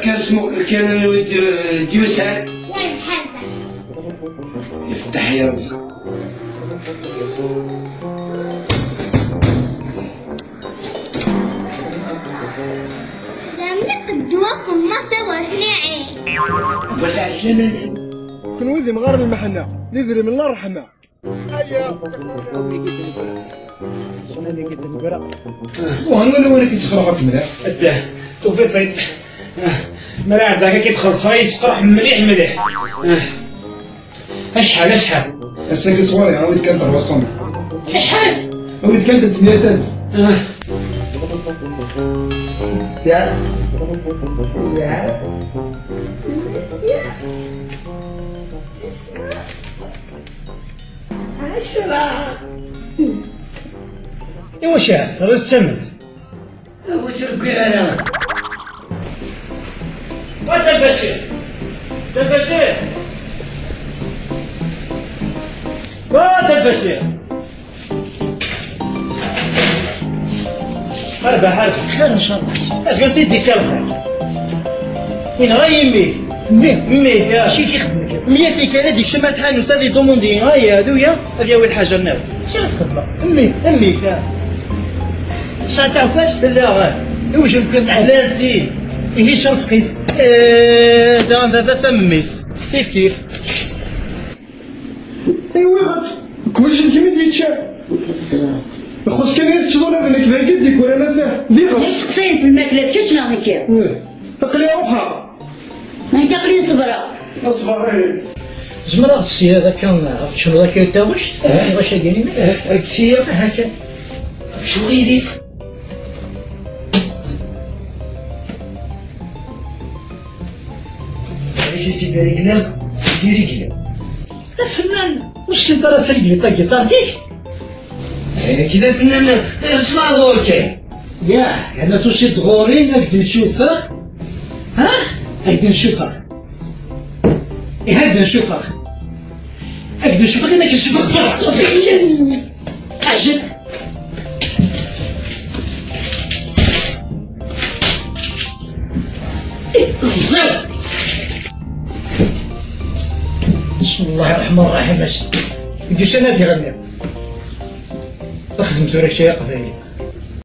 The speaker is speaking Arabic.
كان اسمه كان ديوسان. لا بحال يفتح يا رزق. لم قدوكم ما صور هناعي ولا عسلامة نسم كن ولدي مغارب المحنة نذري من الله رحمة. وهنا وين كيتخرجك مليح؟ توفيق ملاعب ذاك كيدخل صايد تقرح مليح مليح. اشحال الساكي صغير عاود كانت 400. اشحال عاود كانت 800. يا واش هذا الثمن؟ واش ربي انا هذا البشير هذا البشير حربة خير ان شاء الله. اش قلت يديك الخير وين غايمي مي يا شي كيخدمك 100 كان هذيك شمال حال وسالي دوموندي هاي هذويا هذه اول حاجه لنا شنو الخدمه امي كان شاتعكاش لا غير وش يمكن على زين هي شرفقي زعما دابا سميس كيف ايوا كلشي كيما يتشاف. خص كان تشغل هذاك ذاك يديك ولا مثلا دير تقصين في الماكلة كاش نعطيك تقلي روحها ما تقلي صبرا اصبر. زعما هذا السي هذا كان عرفت شنو ذاك يتاوش واش كاين هادشي هكا شو غيدير؟ علاش سيدي رجلك ديري كذا؟ الفنان واش انت راه سرقلي طاق طارتيك كذا فنان صلاة كاين. ياه انا توشي دغوري نقدر نشوفها ها نقدر نشوفها هكذا نشوفها نقدر نشوفها انا كنشوفها اجل الزر بسم الله الرحمن الرحيم. اش كنتي شنو دير انا خدمت ولا شي قبيله